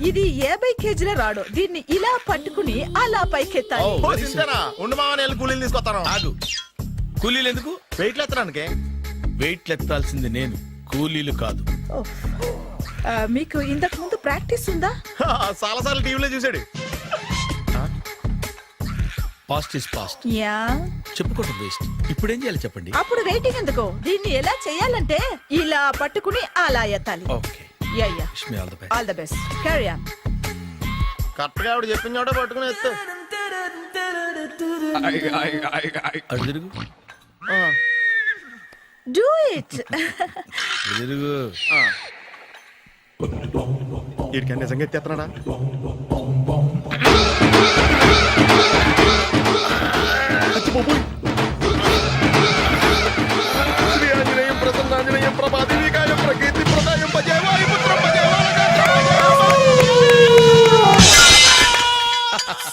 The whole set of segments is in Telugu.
ఇది 50 కేజీల రాడు. దీన్ని ఇలా పట్టుకుని అలా పైకెత్తాలి. ఉండు మామ, నేను కూలీలు తీసుకొస్తాను. ఆగు, కూలీలు ఎందుకు? వెయిట్లు ఎత్తడానికి. వెయిట్లు ఎత్తాల్సింది నేను, కూలీలు కాదు. ఓహ్. మీకు ఇంతకు ముందు ప్రాక్టీస్ ఉందా? చాలా సార్లు టీవీలో చూసాడు. Past is past, yeah. చెప్పుకోవడం వేస్ట్. ఇప్పుడు ఏం చేయాలి చెప్పండి. అప్పుడు వెయిటింగ్ ఎందుకు? దీన్ని ఎలా చేయాలంటే ఇలా పట్టుకుని అలా ఎత్తాలి. Okay, yeah yeah. Wish me all the best. All the best. Carry on. Correct గా ఆవిడ చెప్పిన చోట పట్టుకుని ఎత్తు. అటు తిరుగు, డూ ఇట్. అటు తిరుగు. వీడికి నిజంగా ఎత్తేస్తున్నాడా? శ్రీ ఆంజనేయం ప్రసన్నాంజనేయం ప్రభాదేవికాయం ప్రకీర్తి ప్రదాయం భజే వాయుపుత్రం భజే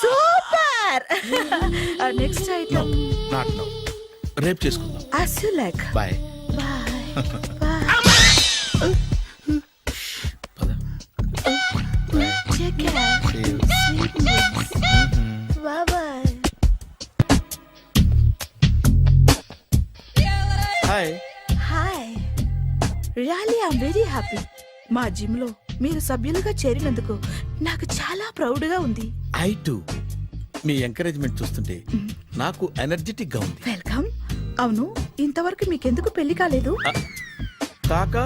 super. Next item not now, రేపు చేసుకుందాం. as you like. Bye. Bye. Bye. పద. Take care. See you. Sweet dreams. Bye bye. Hi. Hi. Really, I'm very happy. మా జిమ్ లో మీరు సభ్యులుగా చేరినందుకు నాకు చాలా ప్రౌడ్ గా ఉంది. I to. మీ ఎంకరేజ్మెంట్ చూస్తుంటే నాకు ఎనర్జెటిక్ గా ఉంది. వెల్కమ్. అవును, ఇంతవరకు మీకెందుకు పెళ్లి కాలేదు? కాకా,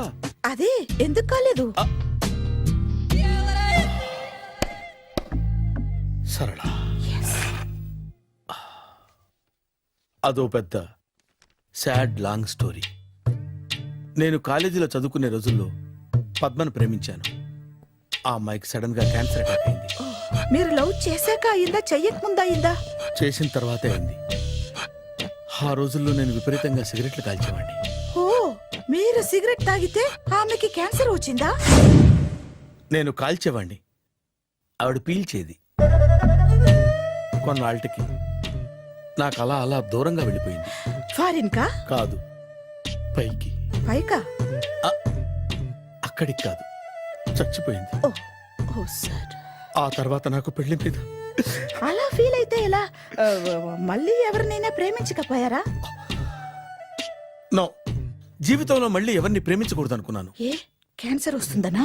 అదే ఎందుకు కాలేదు? సరళ, అదో పెద్ద సాడ్ లాంగ్ స్టోరీ. నేను కాలేజీలో చదువుకునే రోజుల్లో పద్మను ప్రేమించాను. ఆ అమ్మాయికి సడన్ గా క్యాన్సర్ అటాక్ అయింది. మీరు లవ్ చేశాక అయిందా, చెయ్యక ముందా అయిందా? చేసిన తర్వాతే అయింది. ఆ రోజుల్లో నేను విపరీతంగా సిగరెట్లు కాల్చేవాడిని. ఓ, మీరు సిగరెట్ తాగితే ఆమెకి క్యాన్సర్ వచ్చిందా? నేను కాల్చేవాణ్ణి, ఆవిడ పీల్చేది. కొన్నాళ్ళకి నాకు అలా అలా దూరంగా వెళ్ళిపోయింది. ఫారిన్ కా? కాదు, పైకి. పైకా? అక్కడికి కాదు, చచ్చిపోయింది. ఓ, ఓ సార్. ఆ తర్వాత నాకు పెళ్లి మీద అలా ఫీల్ అయితే ఎలా? మళ్ళీ ఎవరినైనా ప్రేమించకపోయారా? నో, జీవితంలో మళ్ళీ ఎవరిని ప్రేమించకూడదు అనుకున్నాను. ఏ, క్యాన్సర్ వస్తుందనా?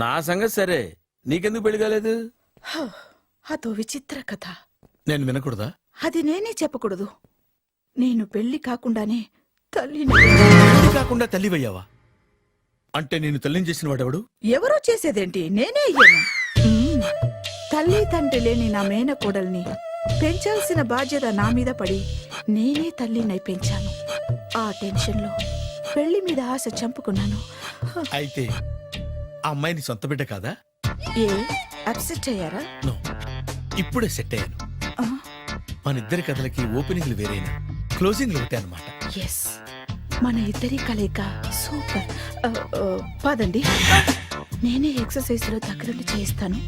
నా సంగతి సరే, నీకెందుకు పెళ్లి కాలేదు? అదో విచిత్ర కథ. నేను వినకూడదా? అది నేనే చెప్పకూడదు. నేను పెళ్లి కాకుండానే తల్లిని. పెళ్లి కాకుండా తల్లివయ్యావా? అంటే నేను తల్లిని చేసిన వాడెవడు? ఎవరో చేసేదేంటి, నేనే అయ్యాను. తల్లి తండ్రి లేని నా మేనకోడల్ని పెంచాల్సిన బాధ్యత నా మీద పడి నేనే తల్లినై పెంచాను. ఆ టెన్షన్ లో పెళ్లి మీద ఆశ చంపుకున్నాను. అయితే ఆ అమ్మాయిని సొంత బిడ్డ కాదా? ఏ, అప్సెట్ అయ్యారా? నో, ఇప్పుడే సెట్ అయ్యాను. మన ఇద్దరి కథలకి ఓపెనింగ్లు వేరైనా క్లోజింగ్లు ఒకటే అన్నమాట. ఎస్, మన ఇద్దరి కలయిక సూపర్. పదండి, నేనే ఎక్సర్సైజ్ లో దగ్గరుండి చేయిస్తాను.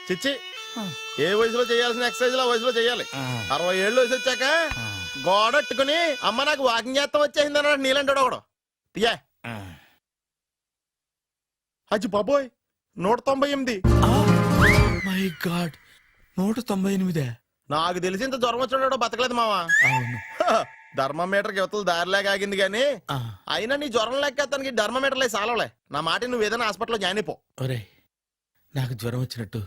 చిచ్చి, ఏ వయసులో చేయాల్సిన ఎక్సర్సైజ్ ఆ వయసులో చేయాలి. 60 ఏళ్ళు వయసు వచ్చాక గోడట్టుకుని అమ్మ నాకు వాకింగ్ చేస్తాం వచ్చేసింది అన్నాడు నీలంటాడు ఒకడు. యా అజ్జి బాబోయ్, 198. My God, 198. నాకు తెలిసి ఇంత జ్వరం వచ్చాడు బతకలేదు మావా. అవును, ధర్మమీటర్ యువతలు దారిలాగా ఆగింది గానీ ఆ, అయినా నీ జ్వరం లెక్క అతనికి ధర్మమీటర్లే సాలవలే. నా మాట నువ్వు ఏదైనా హాస్పిటల్లో జాయిన్ అయిపో. ఒరే నాకు జ్వరం వచ్చినట్టు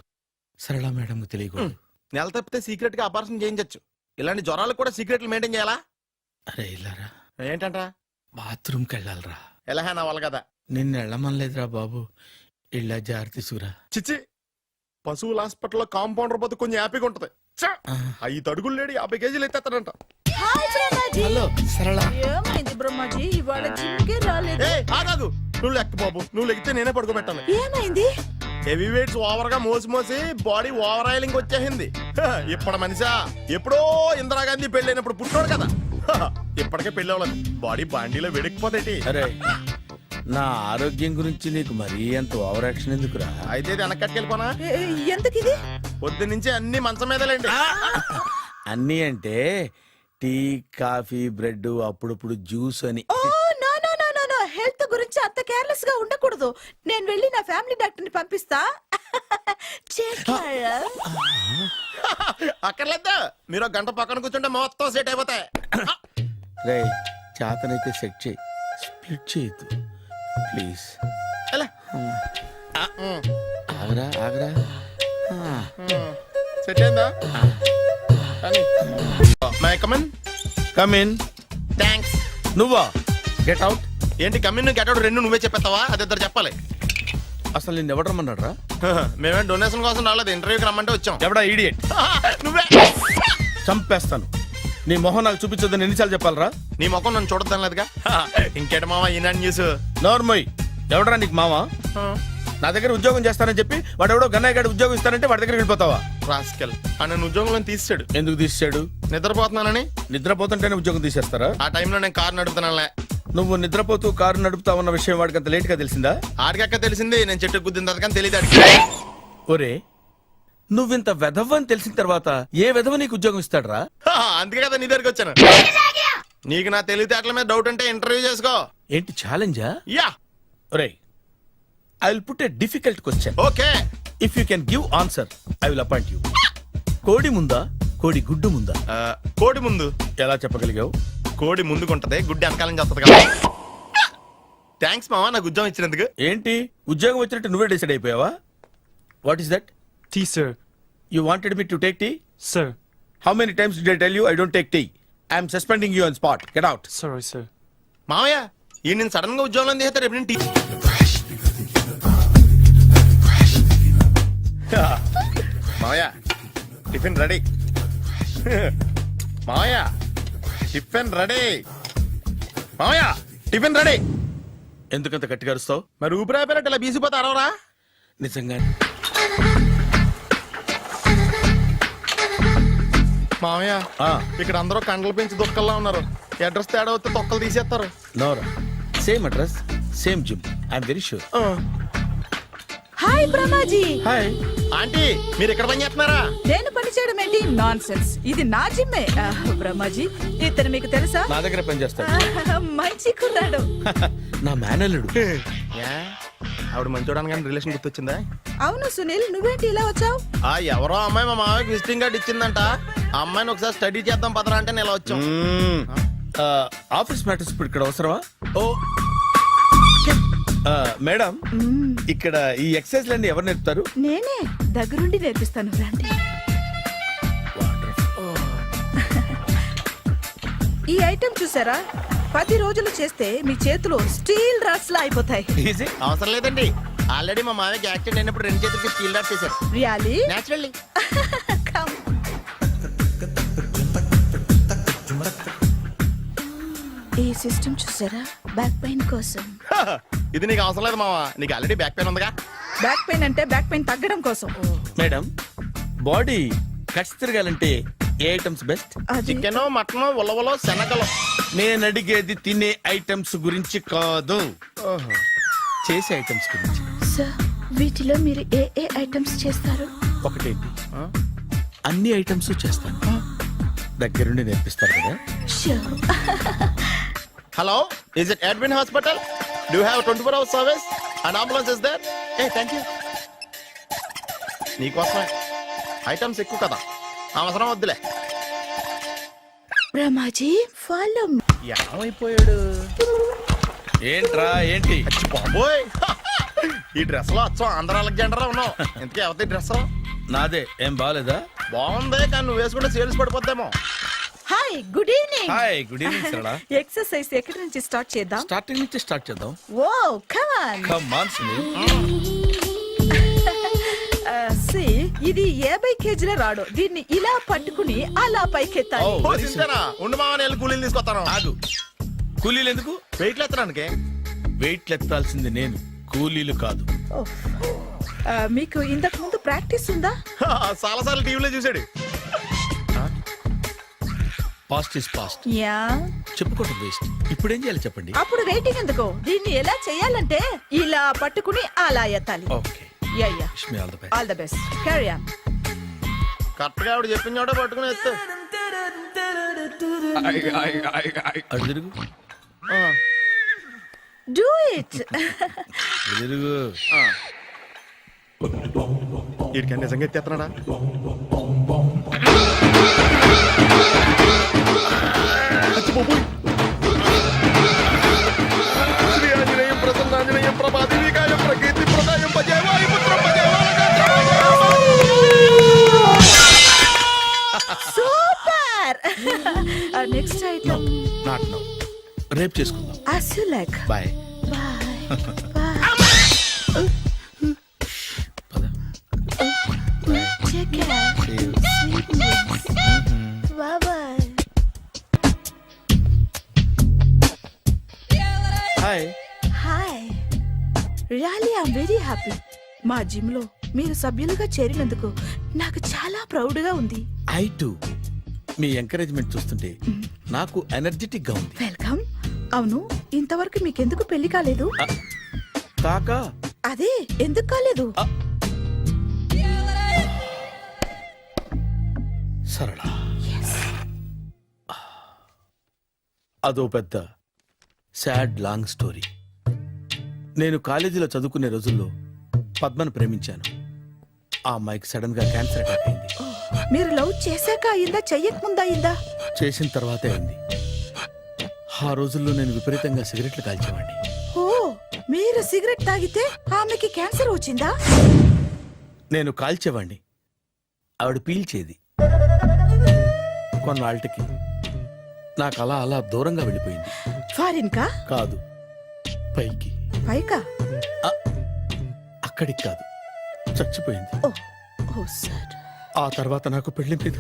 సరళ మేడంకు తెలియకూడదు. నెల తప్పితే సీక్రెట్ గా ఆపరేషన్ చేయించచ్చు. ఇలాంటి జ్వరాలకు కూడా సీక్రెట్లు మెయింటైన్ చేయాలా? అరే ఇల్లారా, ఏంటంట? బాత్రూమ్కి వెళ్ళాలరా. ఎలా నా వాళ్ళ కదా. నిన్ను వెళ్ళమనలేదురా బాబు, ఇళ్ళ జారి తీసుకురా. చిచ్చి, పశువుల హాస్పిటల్లో కాంపౌండర్ పోతే కొంచెం హ్యాపీగా ఉంటది. ఛ! 5 అడుగులు లేడి 50 కేజీలు ఎత్తేస్తాడంట. హాయ్ బ్రహ్మాజీ. హలో సరళ. ఏమైంది బ్రహ్మాజీ, ఇవాళ జిమ్కే రాలేదు? ఏ ఆగాగు, నువ్వు లెక్క బాబు. నువ్వు లెక్కితే నేనే పడుకోబెట్టాలి. ఏమైంది? హెవీ వెయిట్స్ ఓవర్ గా మోసి మోసి బాడీ ఓవర్ ఆయిలింగ్ వచ్చేసింది. ఇప్పుడు మనిషా ఎప్పుడో ఇందిరాగాంధీ పెళ్ళైనప్పుడు పుట్టాడు కదా. ఇప్పటికే పెళ్ళి అవ్వలేదు, బాడీ బాండీలో వెడికిపోతేటి. అరే నా ఆరోగ్యం గురించి నీకు మరీ అంత ఓవర్ యాక్షన్ ఎందుకురా? అయితే ఇది వెనకట్టుకెళ్ళిపోనా? ఎందుకు ఇది? పొద్దు నుంచి అన్ని మంచం మీదలేండి. అన్నీ అంటే టీ కాఫీ బ్రెడ్ అప్పుడప్పుడు జ్యూస్ అని. Oh no no no no no, health గురించి అంత కేర్లెస్ గా ఉండకూడదు. నేను వెళ్ళి నా ఫ్యామిలీ డాక్టర్ ని పంపిస్తా. చేస్తారా? అక్కర్లేదా, మీరు ఒక గంట పక్కన కూర్చుంటే మొత్తం సెట్ అయిపోతాయి. రే చేతనైతే సెట్ చేయి, స్ప్లిట్ చేయొద్దు ప్లీజ్. ఎలా? ఆగరా ఆగరా. సెట్ అయిందా? May come in. Come in. Thanks. నువ్వా? Get out. ఏంటి కమిన్ గెట్ అవుట్ రెండు నువ్వే చెప్పేస్తావా? అది ఇద్దరు చెప్పాలి. అసలు నేను ఎవడు రమ్మన్నాడు రా? మేమే డొనేషన్ కోసం రాలేదు, ఇంటర్వ్యూకి రమ్మంటే వచ్చాం. ఎవడా ఈడియట్? నువ్వే. చంపేస్తాను. నీ మొహం నాకు చూపించొద్దని ఎన్నిసార్లు చెప్పాలరా? నీ ముఖం నన్ను చూడద్దాం లేదుగా. ఇంకేట మావా ఈనాడు న్యూస్. నోర్మోయ్, ఎవడరా నీకు మావా? నా దగ్గర ఉద్యోగం చేస్తానని చెప్పి వాడు ఎవడో గన్నయ్య గారి ఉద్యోగం ఇస్తానంటే వాడి దగ్గర వెళ్ళిపోతావా? రాస్కెల్, ఆ నన్ను ఉద్యోగంలో తీసాడు. ఎందుకు తీసాడు? నిద్రపోతున్నానని. నిద్రపోతుంటేనే ఉద్యోగం తీసేస్తారా? ఆ టైంలో నేను కారు నడుపుతున్నానులే. నువ్వు నిద్రపోతూ కారు నడుపుతా ఉన్న విషయం వాడికి అంత లేట్ గా తెలిసిందా? ఆడికక్క తెలిసింది, నేను చెట్టు గుద్దిన తర్వాత కానీ తెలియదు. ఒరే నువ్వింత వెధవని తెలిసిన తర్వాత ఏ వెధవ నీకు ఉద్యోగం ఇస్తాడరా? అందుకే కదా నీ దగ్గరికి వచ్చాను. నీకు నా తెలివితేటల మీద డౌట్ అంటే ఇంటర్వ్యూ చేసుకో. ఏంటి ఛాలెంజా? యా. ఒరే I will put a difficult question. Okay. If you can give answer I will appoint you. కోడి ముందా కోడి గుడ్డు ముందా? కోడి ముందు. ఎలా చెప్పగలిగావు? కోడి ముందుకుంటది, గుడ్డి వెనకాలని చేస్తుంది కదా. థ్యాంక్స్ మావా నాకు ఉద్యోగం ఇచ్చినందుకు. ఏంటి ఉద్యోగం వచ్చినట్టు నువ్వే డిసైడ్ అయిపోయావా? What is that? Tea, sir. You wanted me to take tea? Sir. How many times did I tell you I don't take tea? I am suspending you on spot. Get out. Sorry, sir. మావయ్య ఈ నేను సడన్ గా ఉద్యోగంలో తీసేస్తారు. రేపు నేను మావయ్య టిఫిన్ రెడీ. మావయ్య టిఫిన్ రెడీ. మావయ్య టిఫిన్ రెడీ. ఎందుకంత గట్టిగా అరుస్తావు? మరి ఊపిరి అయిపోయినట్టు ఇలా బీసిపోతే అరవరా? నిజంగా మావయ్య ఇక్కడ అందరూ కండలు పెంచి దుక్కల్లా ఉన్నారు. అడ్రస్ తేడా వస్తే తొక్కలు తీసేస్తారు. నోరా same address same gym. I'm very sure. Hi Brahmaji. Hi aunty మీరు ఇక్కడ పని చేస్తున్నారా? నేను పని చేయడం ఏంటి? Nonsense. ఇది నా జిమ్మే. బ్రహ్మాజీ ఇతను మీకు తెలుసా? నా దగ్గర పని చేస్తాడు. మంచి కుర్రాడు. నా మేనల్లుడు. ఆవిడ మంచి చూడడానికి రిలేషన్ గుర్తొచ్చిందా? అవును సునీల్, నువ్వేంటి ఇలా వచ్చావు? ఎవరో అమ్మాయి మా మామయ్యకి విజిటింగ్ కార్డు ఇచ్చిందంట. ఆ అమ్మాయిని ఒకసారి స్టడీ చేద్దాం పదరా అంటే నేను ఇలా వచ్చాం. ఆఫీస్ మ్యాటర్స్ ఇప్పుడు ఇక్కడ అవసరమా? ఓ మేడం, ఇక్కడ ఈ ఎక్సర్సైజ్ లన్నీ ఎవరు నేర్పుతారు? నేనే దగ్గరుండి నేర్పిస్తాను, రండి. ఈ ఐటెం చూసారా? 10 రోజులు చేస్తే మీ చేతులు స్టీల్ రాట్స్ లా అయిపోతాయి. ఈజీ. అవసరం లేదండి, ఆల్రెడీ మా మామయ్యకి యాక్సిడెంట్ అయినప్పుడు 2 చేతులకి స్టీల్ డాట్ చేశారు. రియాలీ? నేచురల్లీ. ఈ సిస్టమ్ చూసారా? బ్యాక్ పెయిన్ కోసం. ఇది నీకు అవసరం లేదు మావా, నీకు ఆల్రెడీ బ్యాక్ పెయిన్ ఉందిగా. బ్యాక్ పెయిన్ అంటే బ్యాక్ పెయిన్ తగ్గడం కోసం. మేడం బాడీ కట్స్ తిరగాలంటే ఏ ఐటమ్స్ బెస్ట్? అది చికెన్, మటన్, ఉలవలో, శనగలు. నేను అడిగేది తినే ఐటమ్స్ గురించి కాదు, చేసే ఐటమ్స్ గురించి. సార్, వీటిలో మీరు ఏ ఏ ఐటమ్స్ చేస్తారు? ఒకటేంటి, అన్ని ఐటమ్స్ చేస్తాను. దగ్గరుండి నేర్పిస్తారు కదా. Sure. Hello, is it admin hospital? Do have 24 hours service and ambulance is there? Thank you. నీకోసమే. ఐటమ్స్ ఎక్కువ కదా, అవసరం వద్దులే. బ్రహ్మాజీ ఫాలో ఏమైపోయాడు? ఏంట్రా ఏంటి? బాబోయ్ ఈ డ్రెస్ లో అచ్చం ఆంధ్ర అలెగ్జాండర్ ఉన్నావు. ఇంతకీ ఎవరి డ్రెస్ నాదే. ఏం బాగాలేదా? బాగుంది కానీ నువ్వు వేసుకుంటే సేల్స్ పడిపోద్దేమో. Hi good evening. Hi good evening Sarala. Exercise ఎక్కడి నుంచి స్టార్ట్ చేద్దాం? స్టార్టింగ్ నుంచి స్టార్ట్ చేద్దాం. Oh come on. Come on Sunil. See ఇది 50 కేజీల రాడు. దీన్ని ఇలా పట్టుకుని అలా పైకెత్తాలి. Oh. ఓ సింతేనా? ఉండు మామని వెళ్ళి కూలీలు తీసుకొస్తాను. ఆగు. కూలీలు ఎందుకు? వెయిట్లు ఎత్తడానికి. వెయిట్ ఎత్తాల్సింది నేను, కూలీలు కాదు. ఓహ్. మీకు ఇంతకు ముందు ప్రాక్టీస్ ఉందా? చాలా సార్లు టీవీలో చూసాడు. Past is past. యా. చెప్పుకోవడం వేస్ట్. ఇప్పుడు ఏం చేయాలి చెప్పండి. అప్పుడు వెయిటింగ్ ఎందుకు? దీన్ని ఎలా చేయాలంటే ఇలా పట్టుకుని అలా ఎత్తాలి. Okay. Yeah yeah. Wish me all the best. All the best. Carry on. Correct గా ఆవిడ చెప్పిన చోట పట్టుకుని ఎత్తు. అటు తిరుగు. Do it. అటు తిరుగు. వీడికి నిజంగా ఎత్తేస్తున్నాడా? శ్రీ ఆంజనేయం ప్రసన్నాంజనేయం ప్రభాదేవికాయం ప్రకీర్తి ప్రదాయం భజే వాయుపుత్రం భజే super. Next item. Not now. రేపు చేసుకుందాం. as you like. Bye. Bye. Bye. పద. Take care. See you. Sweet dreams. Bye bye. Hi. Hi. Really I'm very happy. మా జిమ్ లో మీరు సభ్యులుగా చేరినందుకు నాకు చాలా ప్రౌడ్ గా ఉంది. I to. మీ ఎంకరేజ్మెంట్ చూస్తుంటే నాకు ఎనర్జెటిక్ గా ఉంది. వెల్కమ్. అవును, ఇంతవరకు మీకెందుకు పెళ్లి కాలేదు? కాకా. అదే ఎందుకు కాలేదు? సరళ, అదో పెద్ద సాడ్ లాంగ్ స్టోరీ. నేను కాలేజీలో చదువుకునే రోజుల్లో పద్మను ప్రేమించాను. ఆ అమ్మాయికి సడన్ గా క్యాన్సర్ అటాక్ అయింది. మీరు లవ్ చేశాక అయిందా, చెయ్యక ముందా అయిందా? చేసిన తర్వాతే అయింది. ఆ రోజుల్లో నేను విపరీతంగా సిగరెట్లు కాల్చేవాడిని. ఓ, మీరు సిగరెట్ తాగితే ఆమెకి క్యాన్సర్ వచ్చిందా? నేను కాల్చేవాణ్ణి, ఆవిడ పీల్చేది. కొన్నాళ్ళకి నాకు అలా అలా దూరంగా వెళ్ళిపోయింది. ఫారిన్ కా? కాదు, పైకి. పైకా? అక్కడికి కాదు, చచ్చిపోయింది. ఓ ఓ సార్. ఆ తర్వాత నాకు పెళ్లి మీద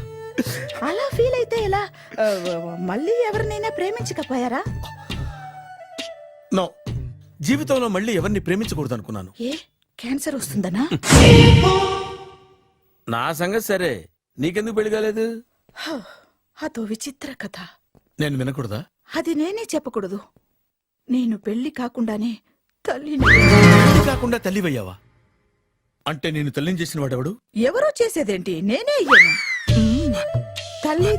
అలా ఫీల్ అయితే ఎలా? మళ్ళీ ఎవరినైనా ప్రేమించకపోయారా? నో, జీవితంలో మళ్ళీ ఎవరిని ప్రేమించకూడదు అనుకున్నాను. ఏ, క్యాన్సర్ వస్తుందనా? నా సంగతి సరే, నీకెందుకు పెళ్లి కాలేదు? అదో విచిత్ర కథ. నేను వినకూడదా? అది నేనే చెప్పకూడదు. నేను పెళ్లి కాకుండానే తల్లిని. పెళ్లి కాకుండా తల్లివయ్యావా? అంటే నేను తల్లిని చేసిన వాడెవడు? ఎవరో చేసేదేంటి, నేనే అయ్యాను. తల్లి